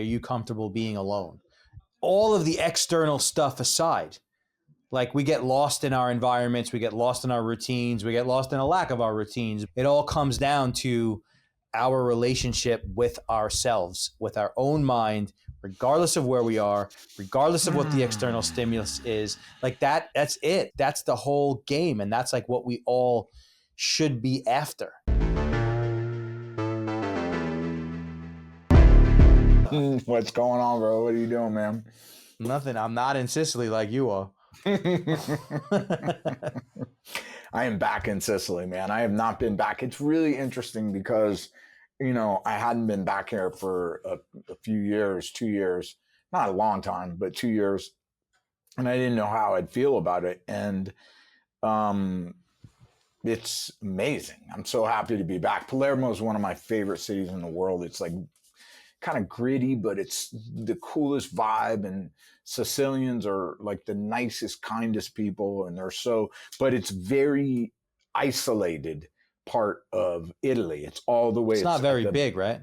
Are you comfortable being alone? All of the external stuff aside, like we get lost in our environments, we get lost in our routines, we get lost in a lack of our routines. It all comes down to our relationship with ourselves, with our own mind, regardless of where we are, regardless of what the external stimulus is. Like that's it. That's the whole game. And that's like what we all should be after. What's going on, bro? What are you doing, man? Nothing. I'm not in Sicily like you are. I am back in Sicily, man. I have not been back. It's really interesting because, I hadn't been back here for a few years, 2 years, not a long time, but 2 years. And I didn't know how I'd feel about it. And it's amazing. I'm so happy to be back. Palermo is one of my favorite cities in the world. It's like kind of gritty, but it's the coolest vibe. And Sicilians are like the nicest, kindest people. And but it's very isolated part of Italy. It's all the way. It's not very big, right?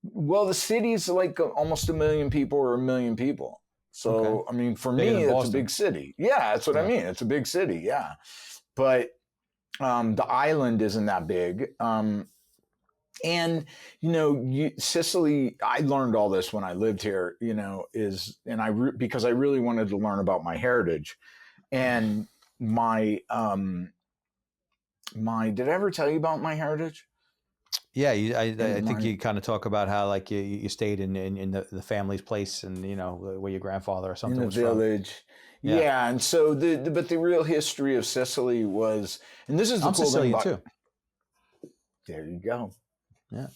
Well, the city's like almost 1 million people or 1 million people. So, I mean, for me, it's a big city. Yeah, that's what I mean. It's a big city. Yeah. But the island isn't that big. And, Sicily, I learned all this when I lived here, because I really wanted to learn about my heritage. And did I ever tell you about my heritage? Yeah, I think you kind of talk about how like you stayed in the family's place and, where your grandfather or something was in the village. From. Yeah. And so but the real history of Sicily was, and this is the I'm cool Sicilian thing about, too. There you go. Yeah.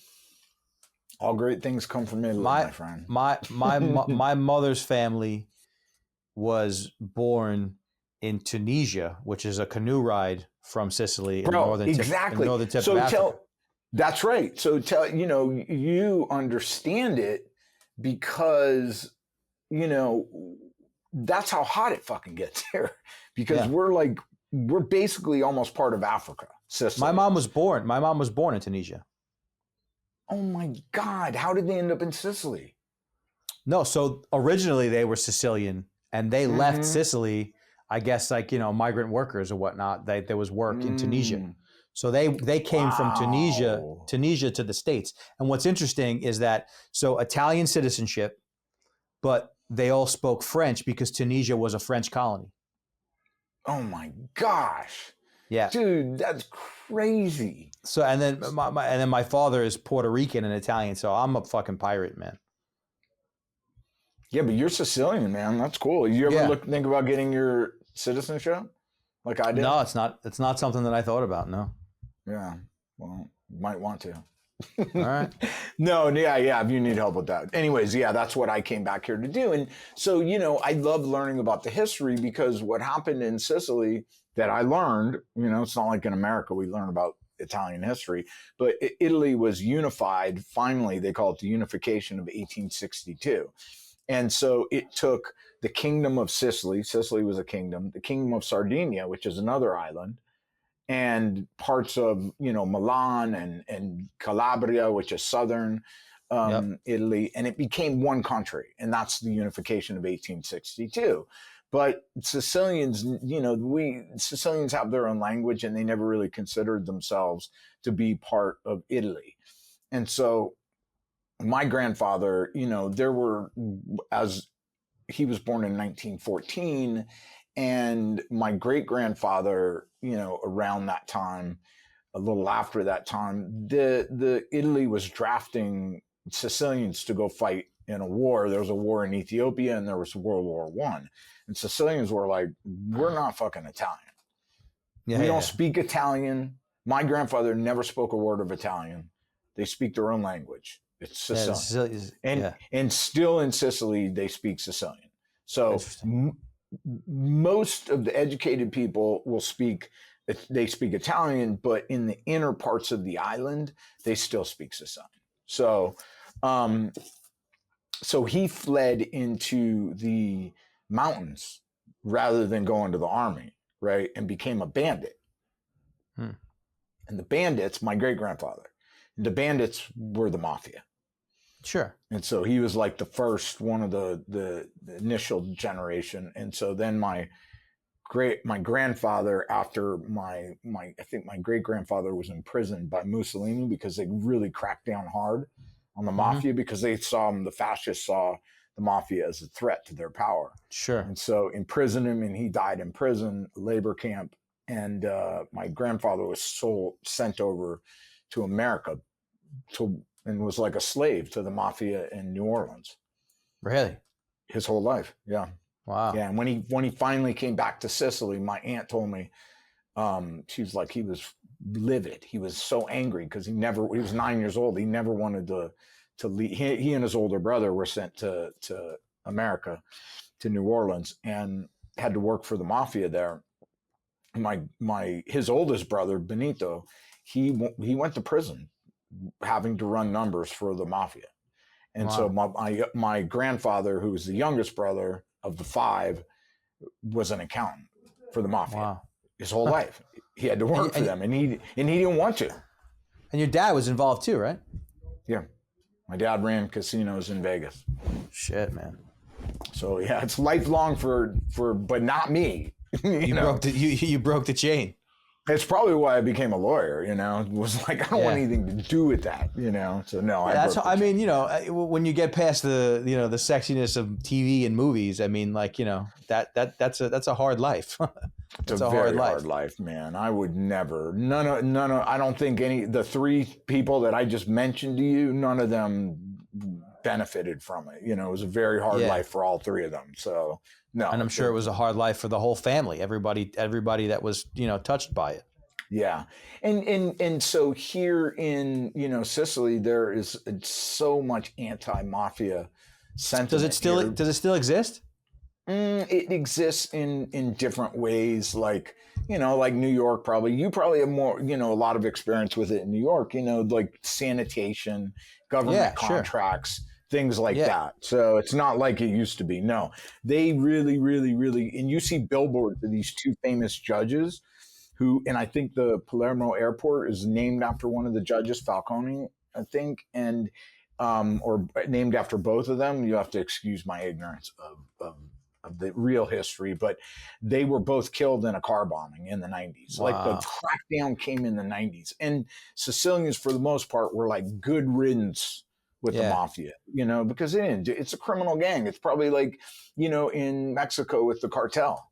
All great things come from Italy, my friend. My mother's family was born in Tunisia, which is a canoe ride from Sicily in northern tip of Africa. That's right. So you understand it because, that's how hot it fucking gets here. Because we're basically almost part of Africa. Sicily. My mom was born in Tunisia. Oh my God. How did they end up in Sicily? No, so originally they were Sicilian and they left Sicily, I guess, like, migrant workers or whatnot. There was work in Tunisia. So they came from Tunisia to the States. And what's interesting is that, so Italian citizenship, but they all spoke French because Tunisia was a French colony. Oh my gosh. Yeah. Dude, that's crazy. So, and then my father is Puerto Rican and Italian. So I'm a fucking pirate, man. Yeah, but you're Sicilian, man. That's cool. You ever think about getting your citizenship like I did? No, it's not something that I thought about. No. Yeah. Well, you might want to. All right. No, yeah. If you need help with that. Anyways, yeah, that's what I came back here to do. And so, I love learning about the history because what happened in Sicily that I learned, it's not like in America we learn about Italian history, but Italy was unified. Finally, they call it the unification of 1862. And so it took the kingdom of Sicily was a kingdom, the kingdom of Sardinia, which is another island, and parts of, Milan and Calabria, which is southern Italy, and it became one country. And that's the unification of 1862. But Sicilians, Sicilians have their own language and they never really considered themselves to be part of Italy. And so my grandfather, as he was born in 1914, and my great grandfather, around that time, a little after that time, the Italy was drafting Sicilians to go fight in a war. There was a war in Ethiopia and there was World War I. And Sicilians were like, we're not fucking Italian. We don't speak Italian. My grandfather never spoke a word of Italian. They speak their own language. It's Sicilian. And still in Sicily, they speak Sicilian. So most of the educated people they speak Italian, but in the inner parts of the island, they still speak Sicilian. So, so he fled into the mountains rather than going to the army, right? And became a bandit. And the bandits, my great grandfather, the bandits were the Mafia. Sure. And so he was like the first one of the initial generation. And so then my grandfather, after I think my great grandfather was imprisoned by Mussolini because they really cracked down hard on the Mm-hmm. mafia, because the fascists saw the mafia as a threat to their power. Sure. And so imprisoned him, and he died in prison, labor camp. And my grandfather was sent over to America and was like a slave to the mafia in New Orleans Really? his whole life. Yeah. Wow. Yeah. And when he finally came back to Sicily, my aunt told me, she was like, he was livid. He was so angry because he was 9 years old. He never wanted to leave. He and his older brother were sent to America, to New Orleans, and had to work for the mafia there. His oldest brother, Benito, he went to prison having to run numbers for the mafia. And so my grandfather, who was the youngest brother of the five, was an accountant for the mafia. Wow. His whole life. He had to work for them, and he didn't want to. And your dad was involved too, right? Yeah. My dad ran casinos in Vegas. Shit, man. So yeah, it's lifelong but not me. you know? You broke the chain. It's probably why I became a lawyer, It was like, I don't want anything to do with that, So no, I mean, when you get past the sexiness of TV and movies, I mean, like, that's a hard life. It's a very hard life, man. I would never, none of, I don't think the three people that I just mentioned to you, none of them benefited from it. It was a very hard life for all three of them. So no. And I'm sure it was a hard life for the whole family, everybody that was, touched by it. Yeah. And so here in, Sicily, there is so much anti-mafia sentiment. Does it still exist? It exists in different ways, like New York. Probably you have more, a lot of experience with it in New York. Like sanitation, government contracts, things like that. So it's not like it used to be. No, they really, really, really, and you see billboards of these two famous judges, and I think the Palermo airport is named after one of the judges, Falcone, I think, and or named after both of them. You have to excuse my ignorance of the real history, but they were both killed in a car bombing in the 90s. Wow. Like the crackdown came in the 90s, and Sicilians, for the most part, were like good riddance with the mafia, because it's a criminal gang. It's probably like, in Mexico with the cartel.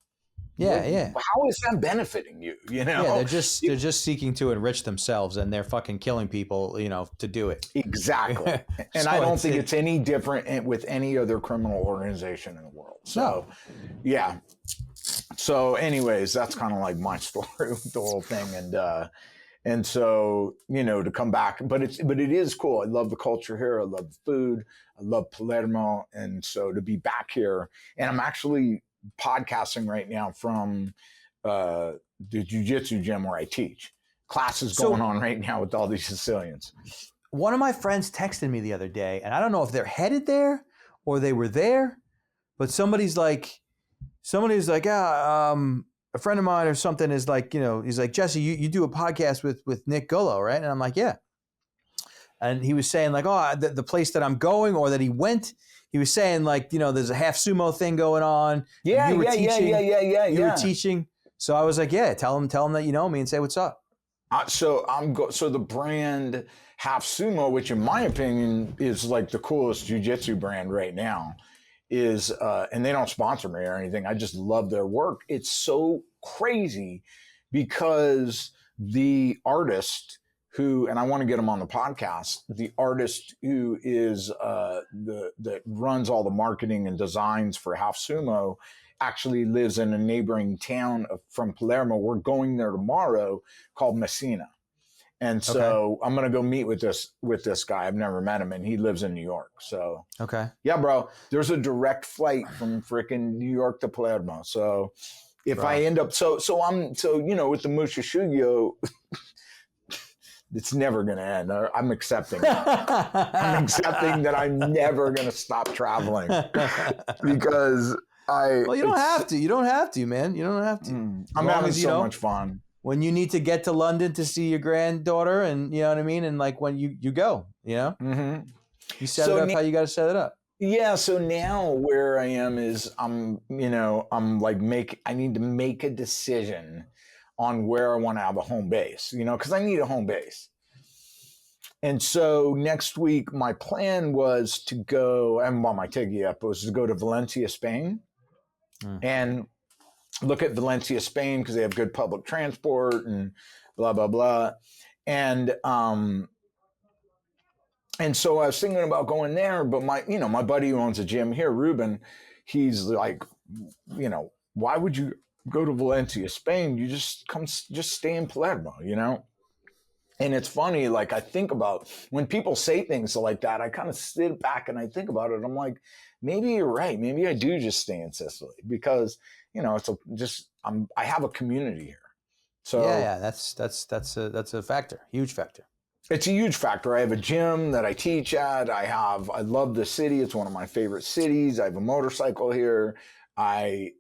Yeah. How is that benefiting you? Yeah, they're just seeking to enrich themselves, and they're fucking killing people, to do it. Exactly. And so I don't think it's any different with any other criminal organization in the world. So, yeah. So, anyways, that's kind of like my story with the whole thing, and so to come back, but it is cool. I love the culture here. I love the food. I love Palermo, and so to be back here, and I'm actually podcasting right now from the jiu-jitsu gym where I teach. Classes going on right now with all these Sicilians. One of my friends texted me the other day, and I don't know if they're headed there or they were there, but somebody's like, a friend of mine or something is like, he's like, Jesse, you do a podcast with Nick Gullo, right? And I'm like, yeah. And he was saying like, the place that I'm going, or that he went, he was saying like, there's a half sumo thing going on. Yeah. You were teaching. So I was like, yeah, tell him that you know me and say what's up. So the brand Half Sumo, which in my opinion is like the coolest jiu-jitsu brand right now, is and they don't sponsor me or anything. I just love their work. It's so crazy because the artist who, and I want to get him on the podcast, the artist who is that runs all the marketing and designs for Half Sumo actually lives in a neighboring town from Palermo. We're going there tomorrow, called Messina. And so I'm going to go meet with this guy. I've never met him, and he lives in New York. So yeah, bro, there's a direct flight from freaking New York to Palermo. So if I end up, with the Musha Shugyo, it's never going to end. I'm accepting that. I'm accepting that I'm never going to stop traveling because Well, you don't have to. You don't have to, man. You don't have to. I'm having so much fun. When you need to get to London to see your granddaughter, and you know what I mean, and like when you go, Mm-hmm. You set it up how you got to set it up. Yeah, so now where I am is I'm like I need to make a decision on where I want to have a home base, because I need a home base. And so next week my plan was to go, and well, my ticket up was to go to Valencia, Spain, and look at Valencia, Spain, because they have good public transport and blah blah blah. And so I was thinking about going there, but my buddy who owns a gym here, Ruben, he's like, why would you go to Valencia, Spain? You just stay in Palermo, And it's funny, like I think about when people say things like that, I kind of sit back and I think about it. I'm like, maybe you're right. Maybe I do just stay in Sicily because, I have a community here. So yeah, that's a factor, huge factor. It's a huge factor. I have a gym that I teach at. I love the city. It's one of my favorite cities. I have a motorcycle here. I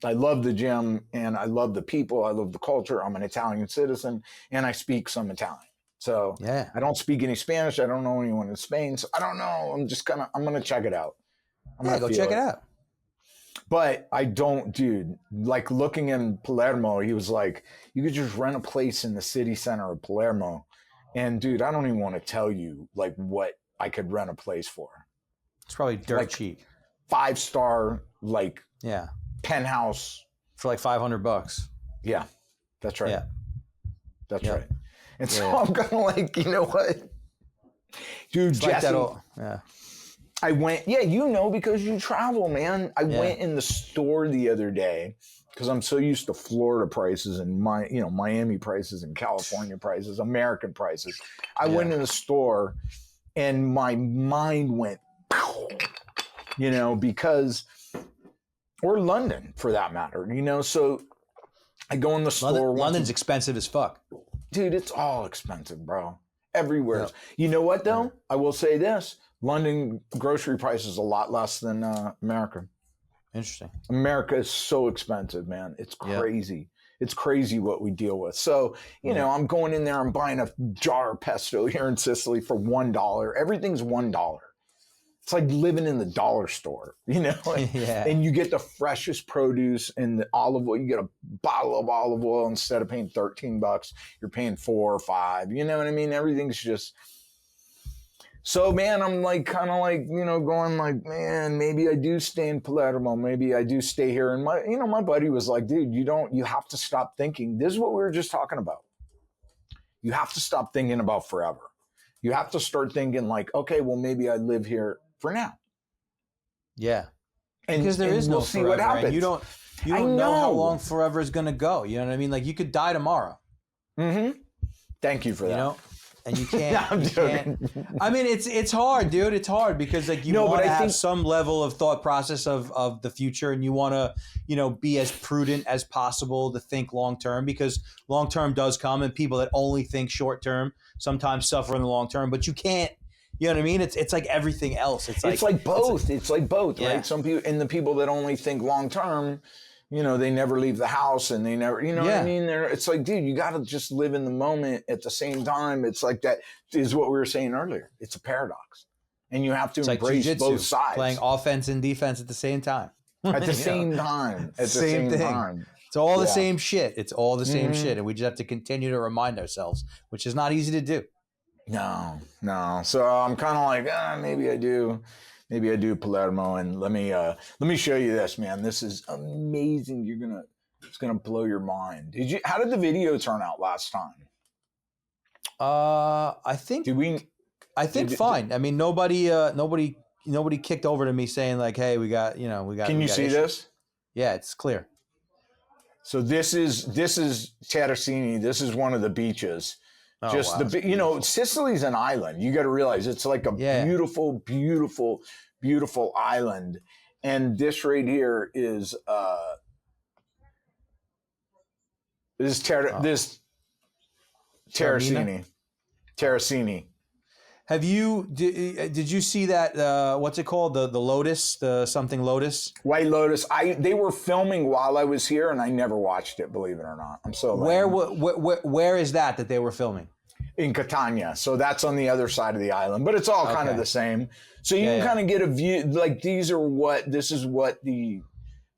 love the gym and I love the people. I love the culture. I'm an Italian citizen and I speak some Italian. So yeah, I don't speak any Spanish. I don't know anyone in Spain. So I don't know. I'm going to check it out. Go check it out. But I don't, dude, like looking in Palermo, he was like, you could just rent a place in the city center of Palermo. And dude, I don't even want to tell you like what I could rent a place for. It's probably dirt cheap. 5-star, like penthouse. For like $500. Yeah, that's right. Yeah. That's right. And so I'm kind of like, you know what? Dude, it's Jesse. Like I went, because you travel, man. I went in the store the other day because I'm so used to Florida prices and Miami prices and California prices, American prices. I went in the store and my mind went, because, or London for that matter, so I go in the store. London's expensive as fuck. Dude, it's all expensive, bro. Everywhere. Yep. You know what though? I will say this. London grocery price is a lot less than America. Interesting. America is so expensive, man. It's crazy. Yep. It's crazy what we deal with. So, I'm going in there, I'm buying a jar of pesto here in Sicily for $1. Everything's $1. It's like living in the dollar store, and you get the freshest produce and the olive oil. You get a bottle of olive oil instead of paying $13, you're paying $4 or $5. You know what I mean? Everything's just... So, man, I'm like, kind of like, going like, man, maybe I do stay in Palermo. Maybe I do stay here. And my buddy was like, dude, you have to stop thinking. This is what we were just talking about. You have to stop thinking about forever. You have to start thinking like, okay, well, maybe I live here for now. Yeah. Because there is no we'll see what happens. And you don't know how long forever is going to go. You know what I mean? Like you could die tomorrow. Mm-hmm. Thank you for that. And you can't. No, you can't. I mean, it's hard, dude. It's hard because like you want to have some level of thought process of the future, and you want to be as prudent as possible to think long term because long term does come, and people that only think short term sometimes suffer in the long term. But you can't. You know what I mean? It's like everything else. It's like both. It's like both, right? Some people and the people that only think long term. They never leave the house and they never, what I mean? It's like, dude, you got to just live in the moment at the same time. It's like that is what we were saying earlier. It's a paradox. And you have to embrace both sides. Playing offense and defense at the same time. At the same time. At the same time. It's all the same shit. It's all the same shit. And we just have to continue to remind ourselves, which is not easy to do. No. So I'm kind of like, maybe I do. Maybe I do Palermo, and let me show you this, man. This is amazing. It's gonna blow your mind. How did the video turn out last time? I think fine. I mean, nobody kicked over to me saying like, hey, we got. Can you see issues. This? Yeah, it's clear. So this is Terracini. This is one of the beaches. Sicily's an island. You got to realize it's like a beautiful, beautiful, beautiful island. And this right here is Terracini. Terracini. Did you see that? What's it called? The Lotus, the something Lotus. White Lotus. They were filming while I was here, and I never watched it. Believe it or not, I'm so. Where is that they were filming? in Catania. So that's on the other side of the island, but it's all kind of the same. So you can kind of get a view, like this is what the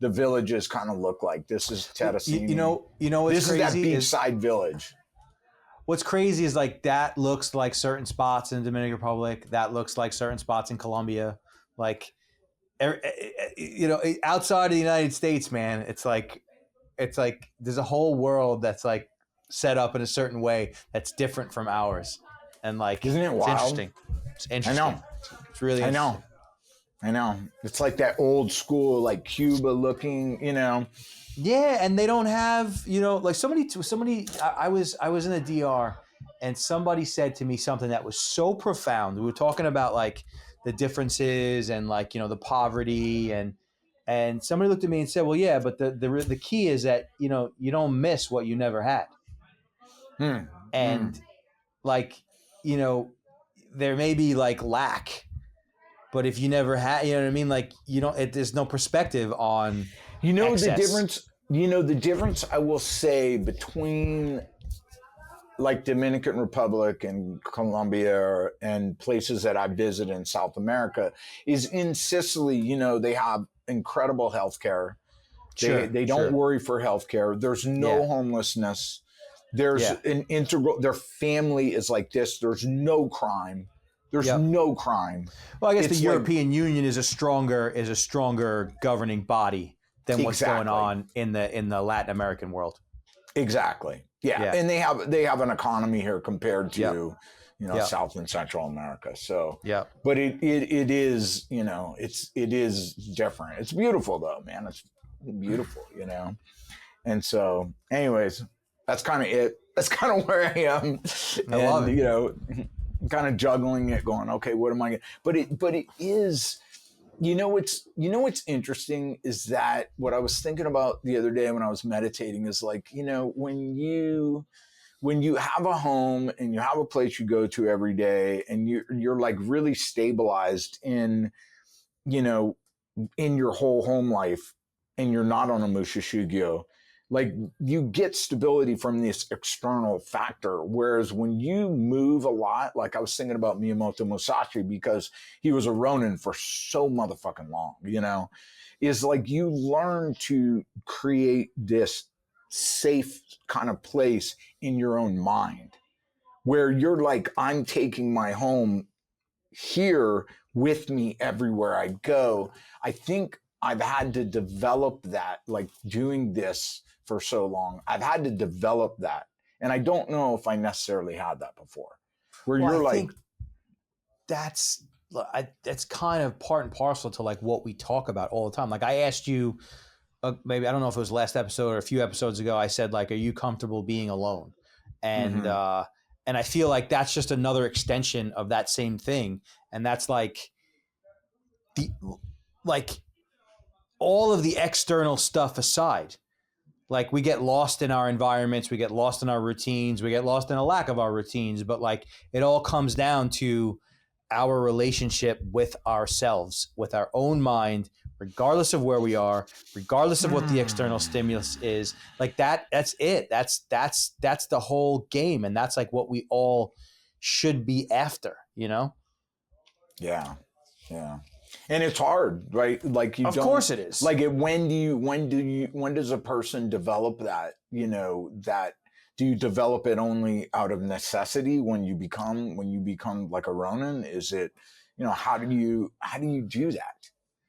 villages kind of look like. This is Terracini. You know what's this crazy is that beachside village. What's crazy is like that looks like certain spots in the Dominican Republic. That looks like certain spots in Colombia. Like, outside of the United States, man, it's like there's a whole world that's like set up in a certain way that's different from ours, and like, isn't it wild? It's interesting. It's interesting. I know. It's really interesting. I know. It's like that old school, like Cuba looking, Yeah, and they don't have, like somebody. I was in a DR, and somebody said to me something that was so profound. We were talking about like the differences and like the poverty, and somebody looked at me and said, "Well, yeah, but the key is that you don't miss what you never had." And like there may be like lack, but if you never had, you know what I mean, like there's no perspective on excess. The difference I will say between like Dominican Republic and Colombia and places that I visit in South America is in Sicily, they have incredible healthcare. They don't worry for healthcare. There's no homelessness. There's an integral, their family is like this. There's no crime. There's no crime. Well, I guess the European Union is a stronger governing body than what's going on in the Latin American world. Exactly. Yeah. And they have an economy here compared to South and Central America. So but it is, it is different. It's beautiful though, man. It's beautiful, And so anyways, that's kind of it. That's kind of where I am. I love it. Kind of juggling it, going, okay, what am I going? But it is, what's interesting is that what I was thinking about the other day when I was meditating is like, when you have a home and you have a place you go to every day and you're like really stabilized in your whole home life and you're not on a mushishugyo, like you get stability from this external factor. Whereas when you move a lot, like I was thinking about Miyamoto Musashi because he was a Ronin for so motherfucking long, is like you learn to create this safe kind of place in your own mind where you're like, I'm taking my home here with me everywhere I go. I think I've had to develop that, like doing this for so long. I've had to develop that. And I don't know if I necessarily had that before. I think that's kind of part and parcel to like what we talk about all the time. Like I asked you, maybe, I don't know if it was last episode or a few episodes ago, I said like, are you comfortable being alone? And, and I feel like that's just another extension of that same thing. And that's like all of the external stuff aside, like we get lost in our environments, we get lost in our routines, we get lost in a lack of our routines, but like it all comes down to our relationship with ourselves, with our own mind, regardless of where we are, regardless of what the external stimulus is. Like that's it. That's the whole game. And that's like what we all should be after, Yeah. Yeah. And it's hard, right? Like of course it is. Like when does a person develop that, do you develop it only out of necessity when you become like a Ronin? Is it, how do you do that?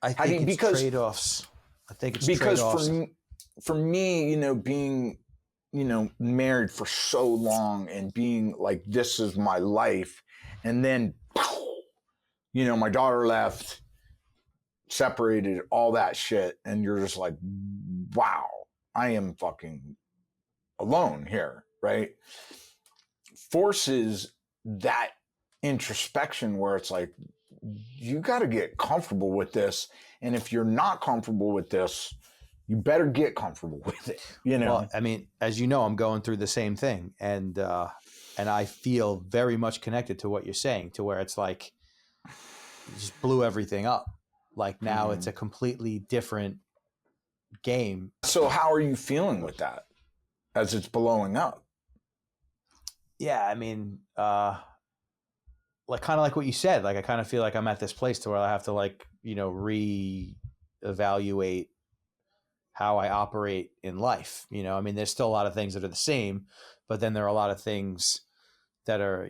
I think it's trade-offs. I think it's trade-offs. For me, being, married for so long and being like, this is my life. And then, my daughter left, separated, all that shit. And you're just like, wow, I am fucking alone here, right? Forces that introspection where it's like, you got to get comfortable with this. And if you're not comfortable with this, you better get comfortable with it, Well, I mean, as you know, I'm going through the same thing. And I feel very much connected to what you're saying, to where it's like, you just blew everything up. Like now it's a completely different game. So how are you feeling with that as it's blowing up? yeah, I mean, like kind of like what you said, like I kind of feel like I'm at this place to where I have to like, re-evaluate how I operate in life. I mean, there's still a lot of things that are the same, but then there are a lot of things that are,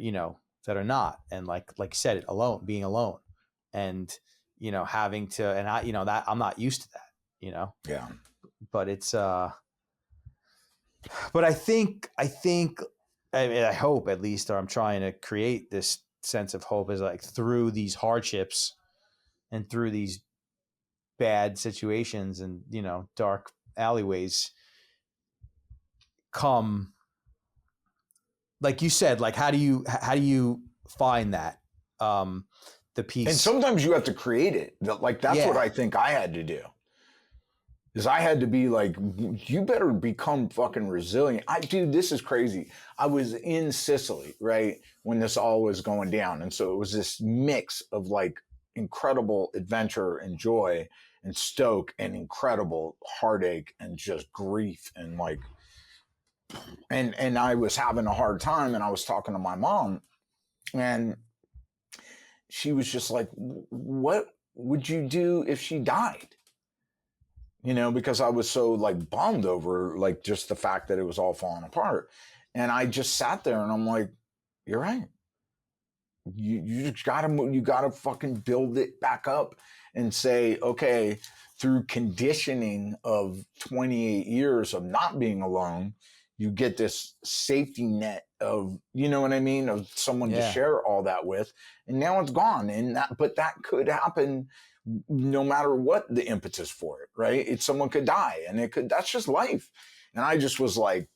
that are not. And like you said, being alone and, having to, and I, that I'm not used to that, Yeah. but it's, but I mean, I hope at least, or I'm trying to create this sense of hope is like through these hardships and through these bad situations and, dark alleyways come, like you said, like how do you find that, the And peace? sometimes you have to create it. Like, that's what Yeah. I think I had to do. Is I had to be like, you better become fucking resilient. Dude, this is crazy. I was in Sicily, right, when this all was going down. And so it was this mix of like incredible adventure and joy and stoke and incredible heartache and just grief and like, and I was having a hard time, and I was talking to my mom, and she was just like, what would you do if she died? Because I was so like bummed over like just the fact that it was all falling apart. And I just sat there and I'm like, you're right. You just you gotta fucking build it back up and say, okay, through conditioning of 28 years of not being alone, you get this safety net of, you know what I mean, of someone to Yeah. share all that with. And now it's gone. But that could happen no matter what the impetus for it, right? Someone could die, and that's just life. And I just was like,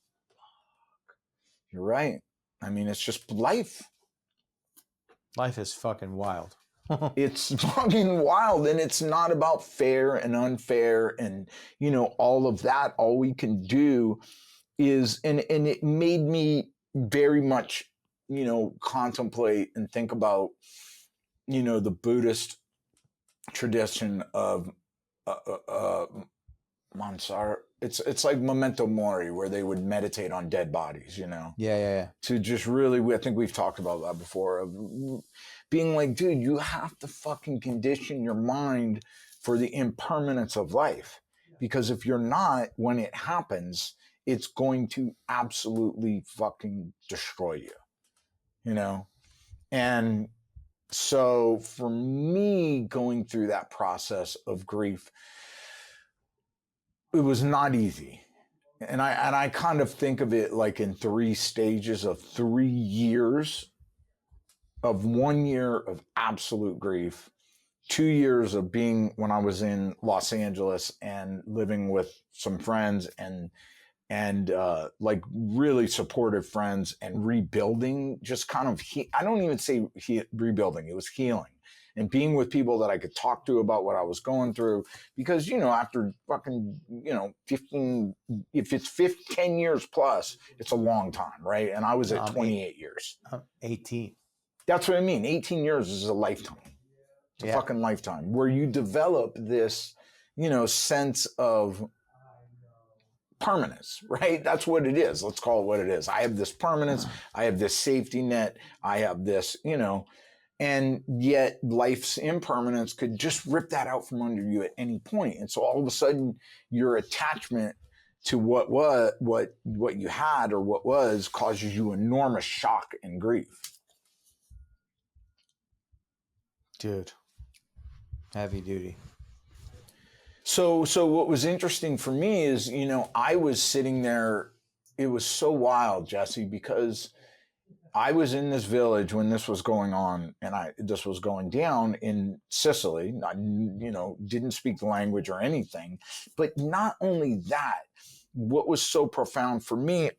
you're right. I mean, it's just life. Life is fucking wild. It's fucking wild, and it's not about fair and unfair and all of that. All we can do is, and it made me very much contemplate and think about the Buddhist tradition of uh, uh, Mansar. It's like memento mori, where they would meditate on dead bodies, Yeah, yeah, to just really, I think we've talked about that before, of being like, dude, you have to fucking condition your mind for the impermanence of life. Because if you're not, when it happens, it's going to absolutely fucking destroy you, you know? And so for me, going through that process of grief, it was not easy. And I kind of think of it like in three stages of 3 years, of 1 year of absolute grief, 2 years of being when I was in Los Angeles and living with some friends and like really supportive friends, and rebuilding, just kind of I don't even say rebuilding, it was healing, and being with people that I could talk to about what I was going through. Because after fucking 15, if it's 15, 10 years plus, it's a long time, right? And I was no, at 28 years. I'm 18. That's what I mean. 18 years is a lifetime. It's a Yeah. fucking lifetime, where you develop this sense of permanence, right? That's what it is. Let's call it what it is. I have this permanence. I have this safety net. I have this, and yet life's impermanence could just rip that out from under you at any point. And so all of a sudden, your attachment to what you had or what was causes you enormous shock and grief. Dude, heavy duty. So what was interesting for me is, I was sitting there. It was so wild, Jesse, because I was in this village when this was going on, and this was going down in Sicily. I, didn't speak the language or anything. But not only that, what was so profound for me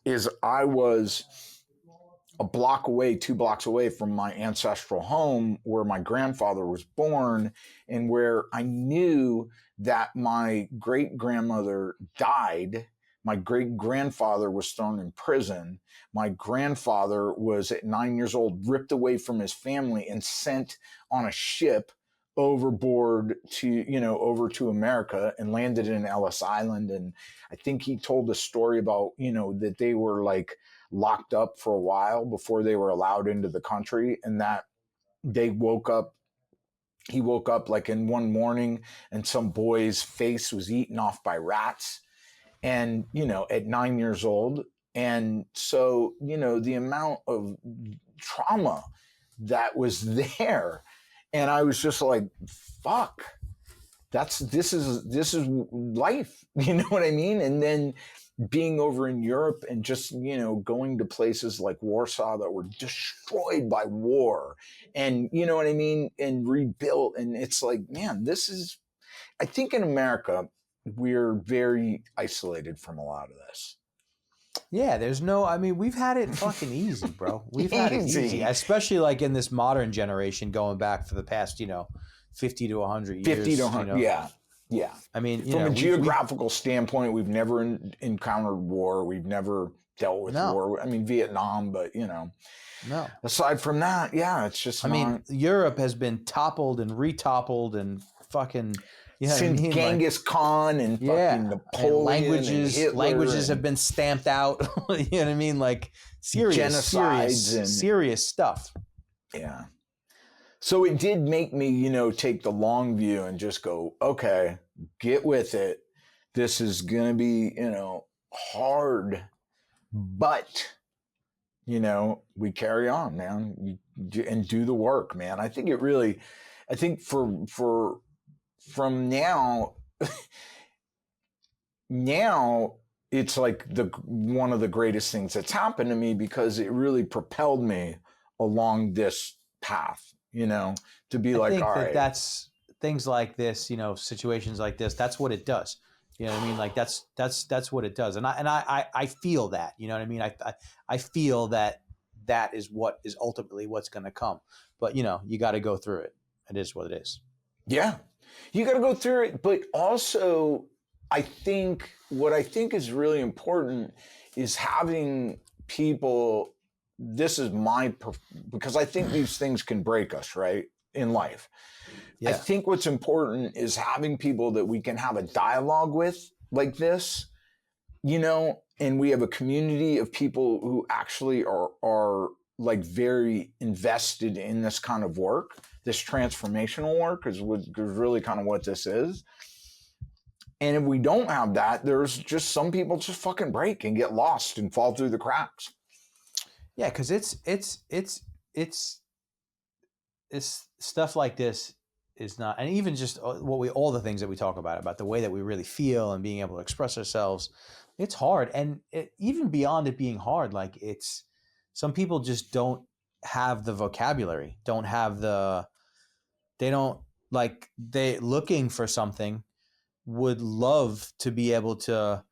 is I was a block away, 2 blocks away from my ancestral home, where my grandfather was born, and where I knew that my great grandmother died. My great grandfather was thrown in prison. My grandfather was at 9 years old, ripped away from his family and sent on a ship overboard to, over to America, and landed in Ellis Island. And I think he told a story about, that they were like locked up for a while before they were allowed into the country, and that he woke up like in one morning and some boy's face was eaten off by rats, and at 9 years old. And so the amount of trauma that was there, and I was just like, fuck, this is life. You know what I mean? And then being over in Europe and just going to places like Warsaw that were destroyed by war, and you know what I mean, and rebuilt. And it's like, man, I think in America we're very isolated from a lot of this. Yeah, we've had it fucking easy, bro. We've had it easy, especially like in this modern generation going back for the past, 50 to 100 years. 50 to 100, yeah. I mean, from a geographical standpoint, we've never encountered war. We've never dealt with war. I mean, Vietnam, but no. Aside from that, yeah, it's just. I mean, Europe has been toppled and retoppled and fucking. Since Genghis Khan and fucking Napoleon and languages have been stamped out. You know what I mean? Like genocides, serious stuff. Yeah. So it did make me, take the long view and just go, okay, get with it. This is going to be, hard, but, we carry on, man, and do the work, man. I think from now, now it's like one of the greatest things that's happened to me, because it really propelled me along this path. To be like, all right, that's things like this, situations like this. That's what it does. You know what I mean? Like that's what it does. And I feel that. You know what I mean? I feel that is what is ultimately what's going to come. But you got to go through it. It is what it is. Yeah, you got to go through it. But also, what I think is really important is having people. This is because I think these things can break us, right, in life. Yeah. I think what's important is having people that we can have a dialogue with like this, and we have a community of people who actually are like very invested in this kind of work. This transformational work is really kind of what this is. And if we don't have that, there's just some people just fucking break and get lost and fall through the cracks. Yeah, because it's stuff like this is not, and even just all the things that we talk about the way that we really feel and being able to express ourselves, it's hard. And even beyond it being hard, like some people just don't have the vocabulary, they looking for something, would love to be able to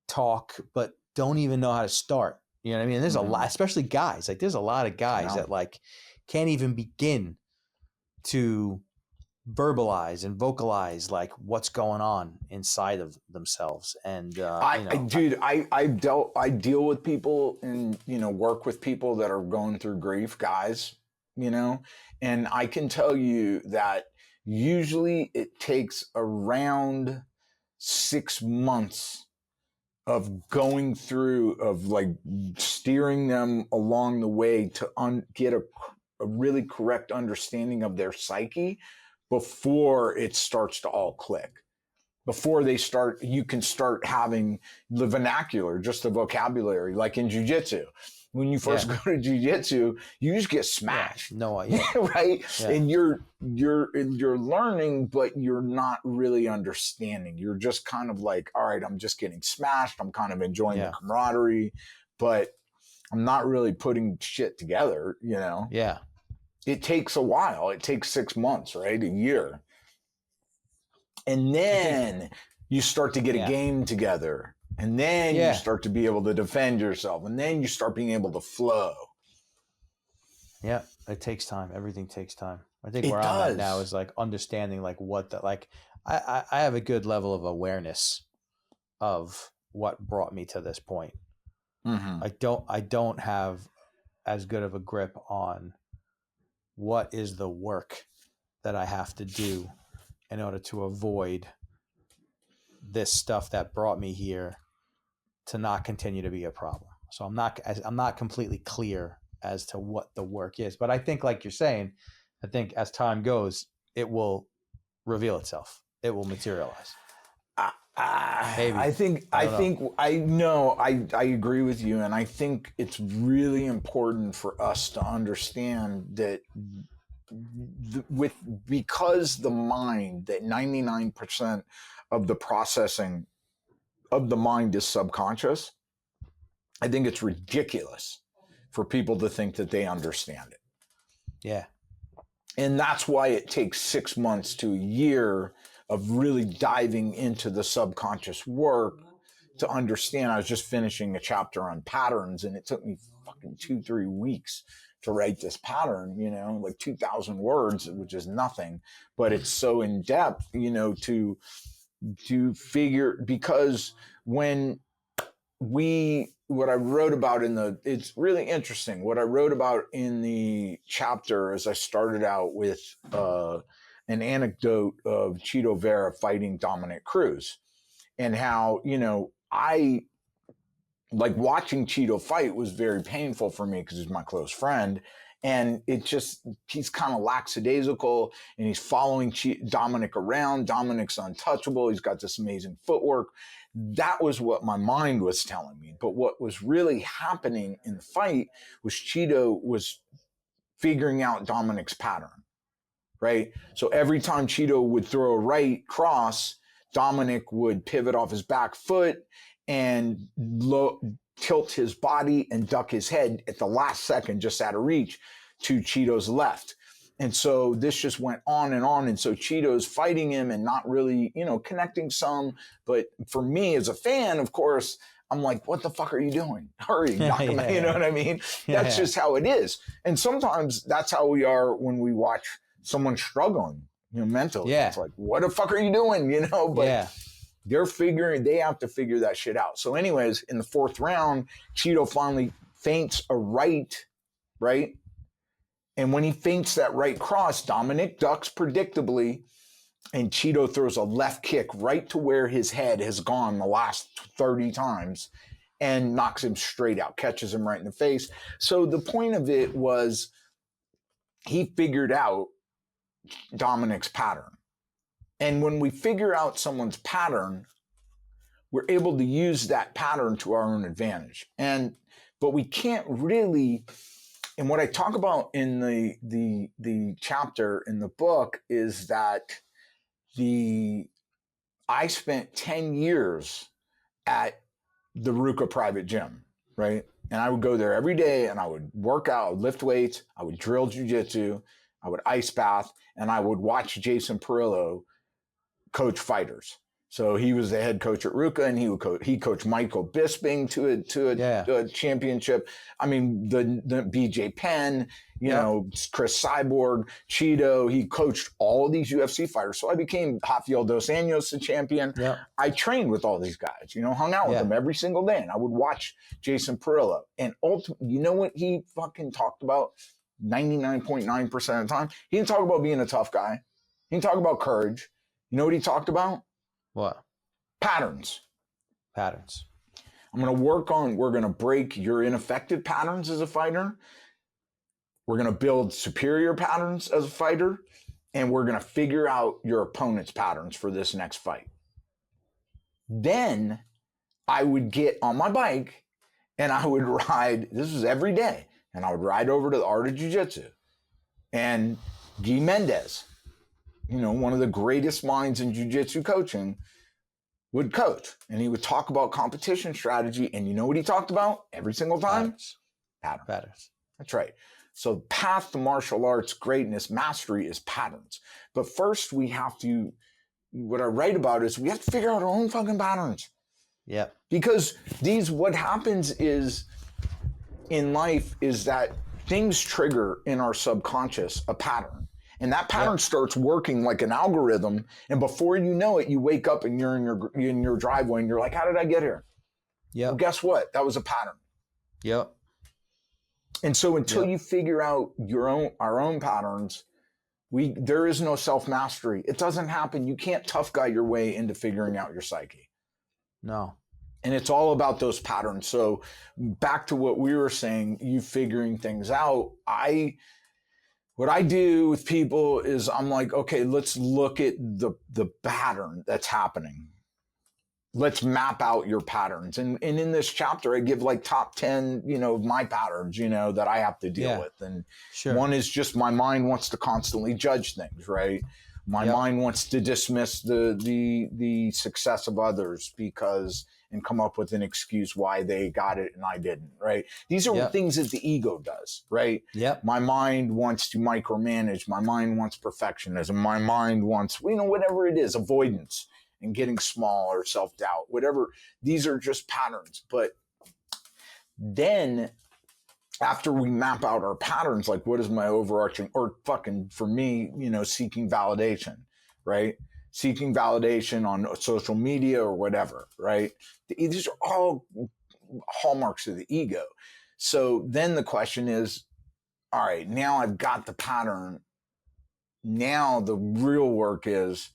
talk, but don't even know how to start. You know what I mean? There's a lot, especially guys. Like there's a lot of guys that like can't even begin to verbalize and vocalize like what's going on inside of themselves. And I deal with people and work with people that are going through grief, guys. And I can tell you that usually it takes around 6 months of going through, of like steering them along the way to get a really correct understanding of their psyche before it starts to all click. Before you can start having the vernacular, just the vocabulary, like in jiu-jitsu. When you first go to jiu-jitsu, you just get smashed. No idea. Right? Yeah. And you're learning, but you're not really understanding. You're just kind of like, all right, I'm just getting smashed. I'm kind of enjoying the camaraderie, but I'm not really putting shit together, Yeah. It takes a while. It takes 6 months, right? A year. And then you start to get a game together. And then you start to be able to defend yourself. And then you start being able to flow. Yeah, it takes time. Everything takes time. I think where I'm at now is like understanding like I have a good level of awareness of what brought me to this point. Mm-hmm. I don't have as good of a grip on what is the work that I have to do in order to avoid this stuff that brought me here to not continue to be a problem. So I'm not completely clear as to what the work is. But I think, like you're saying, I think as time goes, it will reveal itself. It will materialize. Maybe. I agree with you, and I think it's really important for us to understand that because the mind, that 99% of the processing of the mind is subconscious. I think it's ridiculous for people to think that they understand it. Yeah. And that's why it takes 6 months to a year of really diving into the subconscious work to understand. I was just finishing a chapter on patterns, and it took me fucking 2-3 weeks to write this pattern, like 2,000 words, which is nothing, but it's so in depth, to figure, because what I wrote about it's really interesting. What I wrote about in the chapter is I started out with an anecdote of Cheeto Vera fighting Dominic Cruz, and how, I like watching Cheeto fight was very painful for me because he's my close friend. And he's kind of lackadaisical, and he's following Dominic around. Dominic's untouchable. He's got this amazing footwork. That was what my mind was telling me. But what was really happening in the fight was Cheeto was figuring out Dominic's pattern, right? So every time Cheeto would throw a right cross, Dominic would pivot off his back foot and tilt his body and duck his head at the last second, just out of reach, to Cheeto's left. And so this just went on and on. And so Cheeto's fighting him and not really, connecting some. But for me as a fan, of course, I'm like, what the fuck are you doing? Hurry, knock him out. You know what I mean? That's just how it is. And sometimes that's how we are when we watch someone struggling, mentally. Yeah. It's like, what the fuck are you doing? But they have to figure that shit out. So anyways, in the 4th round, Cheeto finally feints a right? And when he feints that right cross, Dominic ducks predictably, and Cheeto throws a left kick right to where his head has gone the last 30 times and knocks him straight out, catches him right in the face. So the point of it was he figured out Dominic's pattern. And when we figure out someone's pattern, we're able to use that pattern to our own advantage. But we can't really, and what I talk about in the chapter in the book is that I spent 10 years at the Ruka private gym, right? And I would go there every day, and I would work out, I would lift weights, I would drill jujitsu, I would ice bath, and I would watch Jason Perillo coach fighters. So he was the head coach at Ruka, and he coached Michael Bisping to a championship. I mean, the BJ Penn, Chris Cyborg, Cheeto. He coached all of these UFC fighters. So I became Rafael Dos Anjos the champion. Yeah. I trained with all these guys. Hung out with them every single day, and I would watch Jason Perillo. And ultimately, you know what he fucking talked about 99.9% of the time? He didn't talk about being a tough guy. He didn't talk about courage. You know what he talked about? What? Patterns. I'm we're going to break your ineffective patterns as a fighter. We're going to build superior patterns as a fighter. And we're going to figure out your opponent's patterns for this next fight. Then I would get on my bike and I would ride, this was every day, and I would ride over to the Art of Jiu-Jitsu. And Guy Mendez, one of the greatest minds in jiu-jitsu coaching, would coach. And he would talk about competition strategy. And you know what he talked about every single time? Patterns. That's right. So path to martial arts greatness, mastery is patterns. But first what I write about is we have to figure out our own fucking patterns. Yeah. Because what happens is in life is that things trigger in our subconscious a pattern. And that pattern starts working like an algorithm. And before you know it, you wake up and you're in your driveway and you're like, how did I get here? Yeah. Well, guess what? That was a pattern. Yep. And so until you figure out our own patterns, there is no self-mastery. It doesn't happen. You can't tough guy your way into figuring out your psyche. No. And it's all about those patterns. So back to what we were saying, you figuring things out. What I do with people is I'm like, okay, let's look at the pattern that's happening. Let's map out your patterns. And in this chapter, I give like top 10, of my patterns, that I have to deal with. And one is just my mind wants to constantly judge things, right? My mind wants to dismiss the success of others and come up with an excuse why they got it and I didn't, right? These are things that the ego does, right? My mind wants to micromanage. My mind wants perfectionism. My mind wants, whatever it is, avoidance and getting small or self-doubt, whatever. These are just patterns. But then after we map out our patterns, like what is my overarching, or fucking for me, seeking validation, right? Seeking validation on social media or whatever, right? These are all hallmarks of the ego. So then the question is, all right, now I've got the pattern. Now the real work is,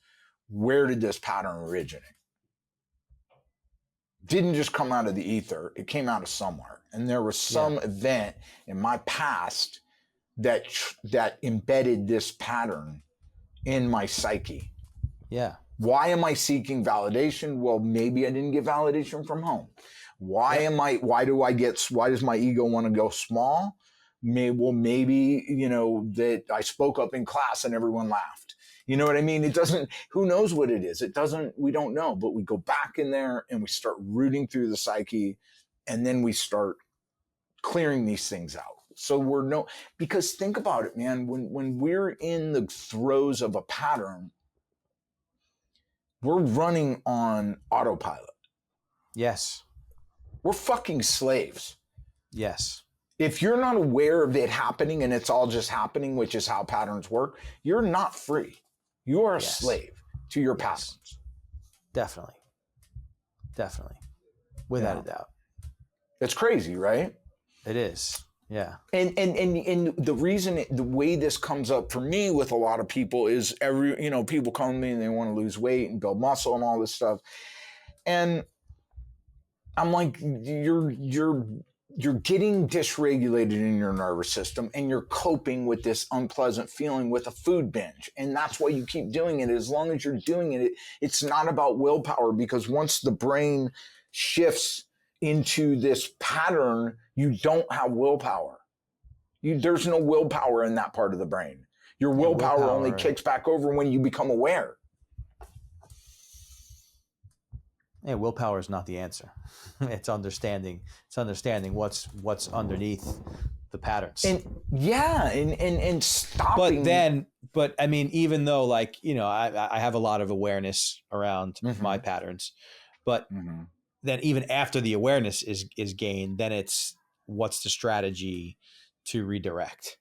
where did this pattern originate? Didn't just come out of the ether. It came out of somewhere. And there was some event in my past that embedded this pattern in my psyche. Yeah. Why am I seeking validation? Well, maybe I didn't get validation from home. Why does my ego want to go small? Maybe, that I spoke up in class and everyone laughed. You know what I mean? It doesn't, who knows what it is? We don't know, but we go back in there and we start rooting through the psyche, and then we start clearing these things out. So because think about it, man, when we're in the throes of a pattern, we're running on autopilot. Yes. We're fucking slaves. Yes. If you're not aware of it happening and it's all just happening, which is how patterns work, you're not free. You are a slave to your patterns. Definitely. Without a doubt. It's crazy, right? It is. Yeah. And the reason, the way this comes up for me with a lot of people is people come to me and they want to lose weight and build muscle and all this stuff. And I'm like, you're getting dysregulated in your nervous system, and you're coping with this unpleasant feeling with a food binge. And that's why you keep doing it. As long as you're doing it, it's not about willpower, because once the brain shifts into this pattern, you don't have willpower. There's no willpower in that part of the brain. Your willpower only kicks back over when you become aware. Yeah, willpower is not the answer. It's understanding. It's understanding what's underneath the patterns. And stopping. But I mean, even though I have a lot of awareness around my patterns, but then even after the awareness is gained, then it's what's the strategy to redirect?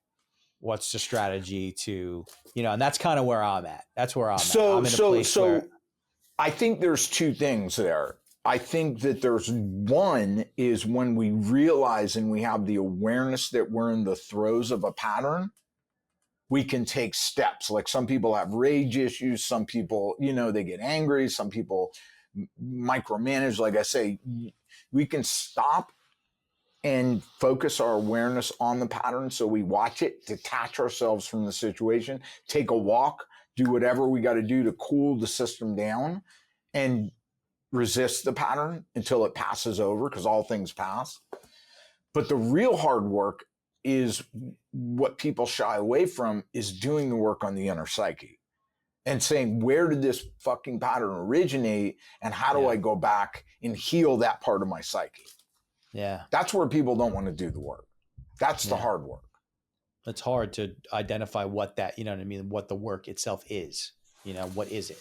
What's the strategy to and that's kind of where I'm at. That's where I'm at. I'm in a place where I think there's two things there. I think that there's one is when we realize and we have the awareness that we're in the throes of a pattern, we can take steps. Like some people have rage issues. Some people, they get angry. Some people micromanage. Like I say, we can stop and focus our awareness on the pattern. So we watch it, detach ourselves from the situation, take a walk, do whatever we got to do to cool the system down and resist the pattern until it passes over, because all things pass. But the real hard work is what people shy away from, is doing the work on the inner psyche and saying, where did this fucking pattern originate and how do I go back and heal that part of my psyche? Yeah. That's where people don't want to do the work. That's the hard work. It's hard to identify what that, what the work itself is. What is it?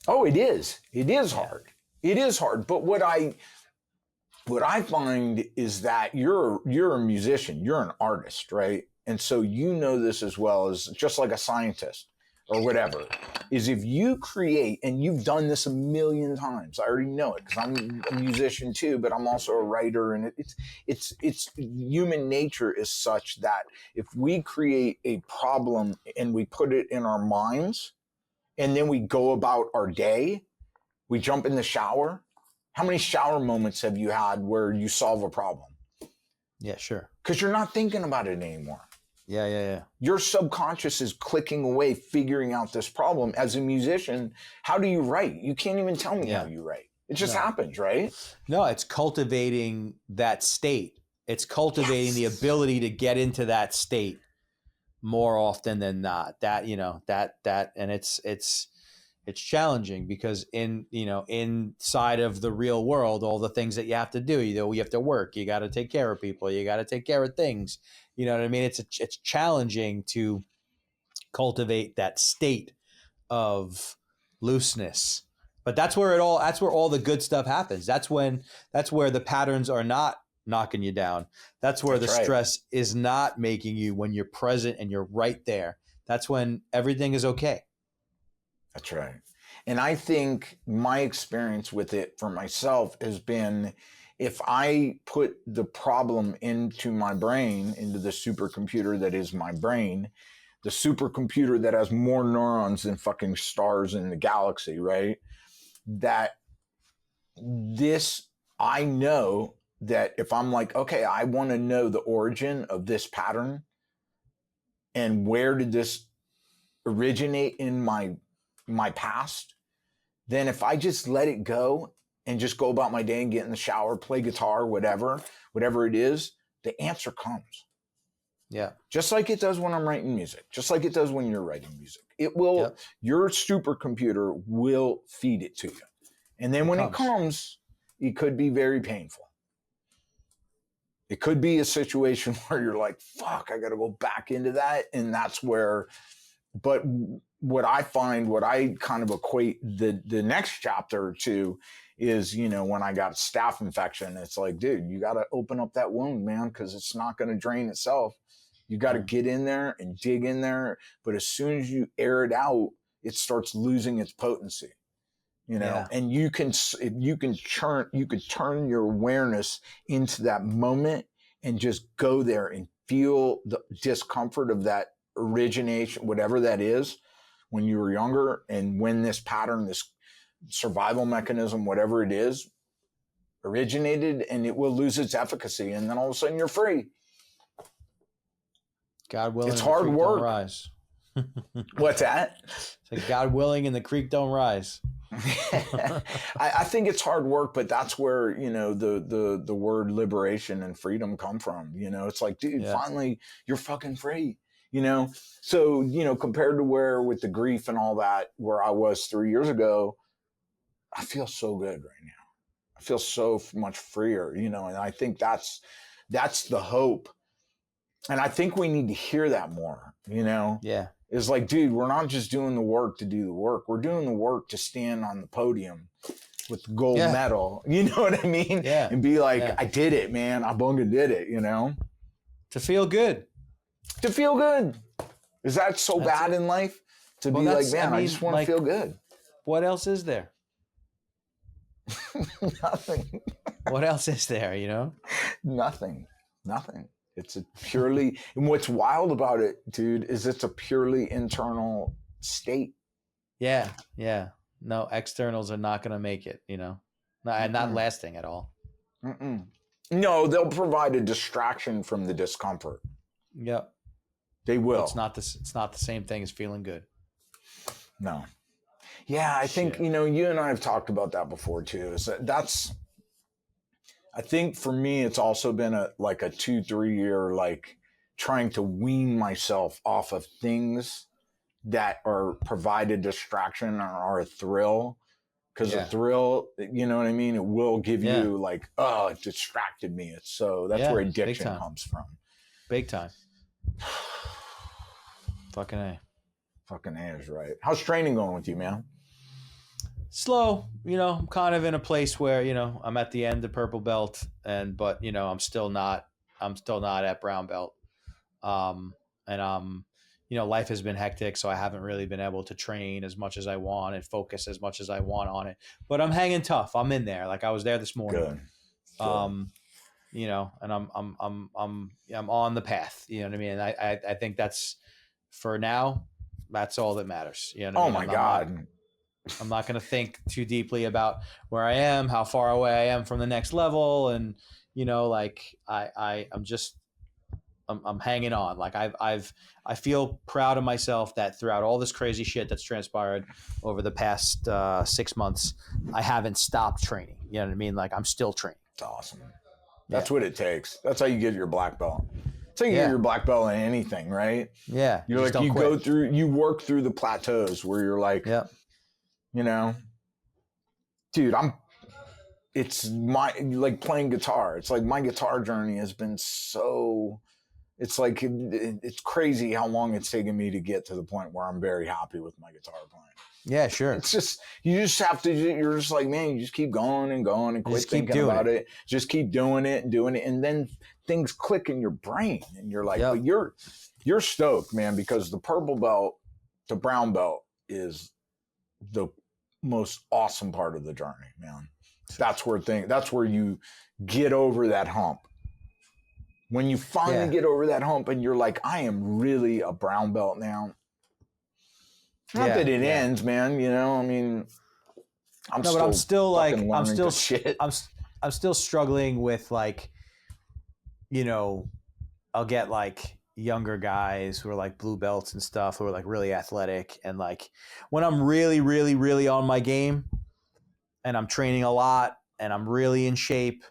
Oh, it is. It is hard. It is hard. But what I find is that you're a musician, you're an artist, right? And so this as well as just like a scientist or whatever, is if you create, and you've done this a million times, I already know it because I'm a musician too, but I'm also a writer, and it's human nature is such that if we create a problem and we put it in our minds and then we go about our day, we jump in the shower, How many shower moments have you had where you solve a problem? Yeah, sure. Because you're not thinking about it anymore. Yeah. Your subconscious is clicking away, figuring out this problem. As a musician, how do you write? You can't even tell me how you write. It just happens, right? No, it's cultivating that state. It's cultivating the ability to get into that state more often than not. That, and it's challenging because inside of the real world, all the things that you have to do, you have to work, you got to take care of people, you got to take care of things. You know what I mean? It's challenging to cultivate that state of looseness. But that's where all the good stuff happens. That's where the patterns are not knocking you down. That's where the stress is not making you, when you're present and you're right there. That's when everything is okay. That's right. And I think my experience with it for myself has been, if I put the problem into my brain, into the supercomputer that is my brain, the supercomputer that has more neurons than fucking stars in the galaxy, right? I know that if I'm like, okay, I want to know the origin of this pattern and where did this originate in my past, then if I just let it go and just go about my day and get in the shower, play guitar, whatever it is, the answer comes. Yeah. Just like it does when I'm writing music, just like it does when you're writing music. It will, your supercomputer will feed it to you. And then when it comes, it could be very painful. It could be a situation where you're like, fuck, I got to go back into that. And that's where, but what I find, what I kind of equate the next chapter to is, when I got staph infection, it's like, dude, you got to open up that wound, man, because it's not going to drain itself. You got to get in there and dig in there. But as soon as you air it out, it starts losing its potency, and you could turn your awareness into that moment and just go there and feel the discomfort of that origination, whatever that is, when you were younger, and when this pattern, this survival mechanism, whatever it is, originated, and it will lose its efficacy, and then all of a sudden you're free. God willing, it's hard work. Don't rise. What's that? It's like, God willing, and the creek don't rise. I think it's hard work, but that's where the word liberation and freedom come from. It's like, dude, finally you're fucking free. So compared to where with the grief and all that, where I was 3 years ago, I feel so good right now. I feel so much freer. And I think that's the hope. And I think we need to hear that more. Yeah. It's like, dude, we're not just doing the work to do the work. We're doing the work to stand on the podium with the gold medal. You know what I mean? Yeah. And be like, I did it, man. I bunga did it, To feel good. To feel good. Is that so bad in life? To be like, man, I just want to feel good. What else is there? Nothing. What else is there, Nothing. It's a purely, and what's wild about it, dude, is it's a purely internal state. Yeah. No, externals are not going to make it, not lasting at all. No, they'll provide a distraction from the discomfort. Yep. They will. It's not the same thing as feeling good. No. Yeah, I think, you and I have talked about that before too. I think for me, it's also been a 2-3 year, trying to wean myself off of things that provide a distraction or are a thrill. Because a thrill, you know what I mean? It will give you it distracted me. That's where addiction comes from. Big time. Fucking A. Fucking A is right. How's training going with you, man? Slow, I'm kind of in a place where, I'm at the end of purple belt, but I'm still not at brown belt. Life has been hectic, so I haven't really been able to train as much as I want and focus as much as I want on it. But I'm hanging tough. I'm in there. Like I was there this morning. Good. And I'm on the path. You know what I mean? I think that's, for now, that's all that matters. You know what I mean? My God. I'm not going to think too deeply about where I am, how far away I am from the next level. And, like I'm hanging on. Like I feel proud of myself that throughout all this crazy shit that's transpired over the past 6 months, I haven't stopped training. You know what I mean? Like I'm still training. It's awesome. That's what it takes. That's how you get your black belt. That's how you get your black belt in anything, right? Yeah. You're like, you go through, you work through the plateaus where you're like, dude, it's like playing guitar. It's like my guitar journey has been so, it's like, it's crazy how long it's taken me to get to the point where I'm very happy with my guitar playing. Yeah, sure. It's just, you just have to, you're just like, man, you just keep going and going and quit thinking about it. Just keep doing it and doing it. And then things click in your brain and you're like, but you're stoked, man, because the purple belt to brown belt is the most awesome part of the journey, man. That's where you get over that hump. When you finally get over that hump and you're like, I am really a brown belt now. Not that it ends, man. I mean, I'm still struggling with like, I'll get like younger guys who are like blue belts and stuff who are like really athletic. And like when I'm really, really, really on my game and I'm training a lot and I'm really in shape,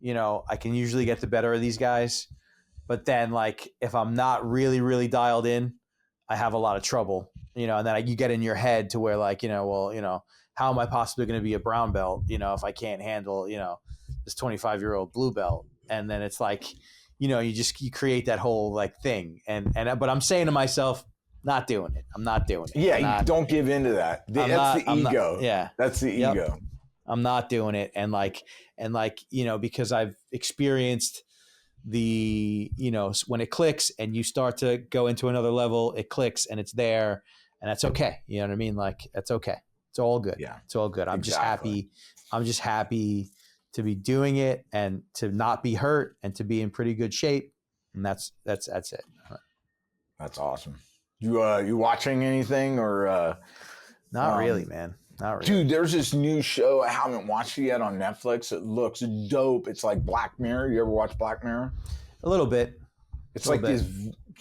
I can usually get the better of these guys. But then like if I'm not really, really dialed in, I have a lot of trouble, and then you get in your head to where like, how am I possibly going to be a brown belt, if I can't handle, this 25-year-old blue belt? And then it's like, you create that whole like thing. But I'm saying to myself, not doing it. I'm not doing it. Yeah. Don't give into that. That's the ego. That's the ego. I'm not doing it. And because I've experienced the, when it clicks and you start to go into another level, it clicks and it's there and that's okay. You know what I mean? Like that's okay. It's all good. Yeah. It's all good. I'm just happy to be doing it and to not be hurt and to be in pretty good shape. And that's it. That's awesome. You watching anything or not really, man. Not really. Dude, there's this new show I haven't watched it yet on Netflix. It looks dope. It's like Black Mirror. You ever watch Black Mirror? A little bit. It's like this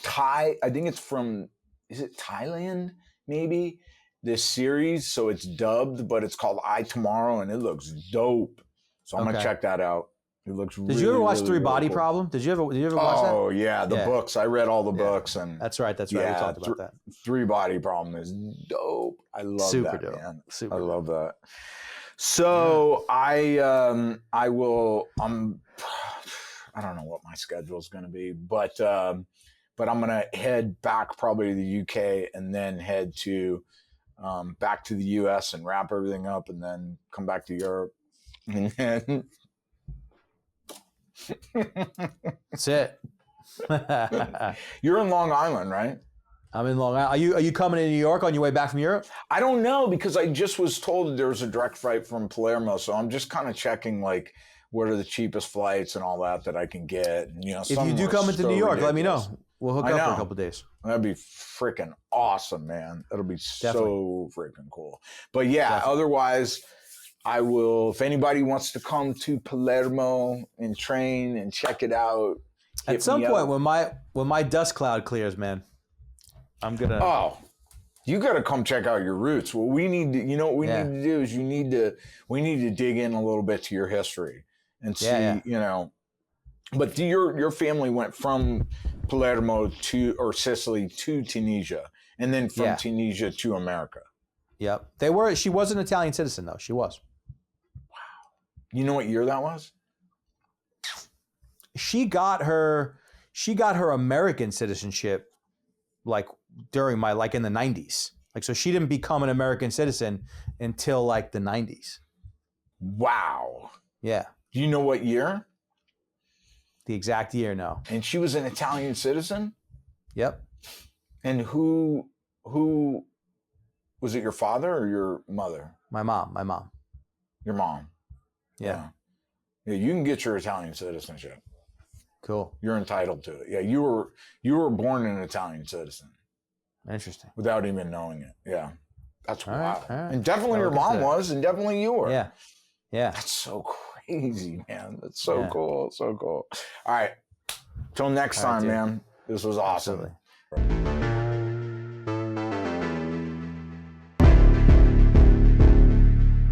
Thai, I think it's from, is it Thailand maybe? This series, so it's dubbed, but it's called I Tomorrow and it looks dope. So I'm gonna check that out. It looks really Did you ever watch really, Three really Body cool. Problem? Did you ever watch that? Oh yeah, the books. I read all the books and That's right. We talked about that. Three Body Problem is dope. I love that, man. I love that. So I don't know what my schedule is going to be, but I'm going to head back probably to the UK and then head to back to the US and wrap everything up and then come back to Europe. And then that's it. You're in Long Island, right? I'm in Long Island. Are you coming to New York on your way back from Europe? I don't know because I just was told that there was a direct flight from Palermo, so I'm just kind of checking like what are the cheapest flights and all that I can get. And, if you do come into New York, let me know. We'll hook up for a couple of days. That'd be freaking awesome, man. That'll be so freaking cool. But yeah, otherwise, I will. If anybody wants to come to Palermo and train and check it out, at some point when my dust cloud clears, man, I'm gonna. Oh, you got to come check out your roots. What we need to, what we need to do is we need to dig in a little bit to your history and see, But your family went from Palermo or Sicily to Tunisia, and then from Tunisia to America. Yep, She was an Italian citizen, though. She was. Wow. You know what year that was? She got her American citizenship like during in the 90s. Like, so she didn't become an American citizen until like the 90s. Wow. Yeah. Do you know what year? The exact year, no. And she was an Italian citizen? Yep. And who was it, your father or your mother? My mom. Your mom. Yeah. Yeah, you can get your Italian citizenship. Cool. You're entitled to it. Yeah, you were born an Italian citizen. Interesting. Without even knowing it. Yeah. That's All wild. right, all right. And definitely your Look into mom that. was, and definitely you were. Yeah. Yeah. That's so crazy, man. That's so Yeah. cool. So cool. All right. Till next All right, time, dude. man. This was awesome. Absolutely.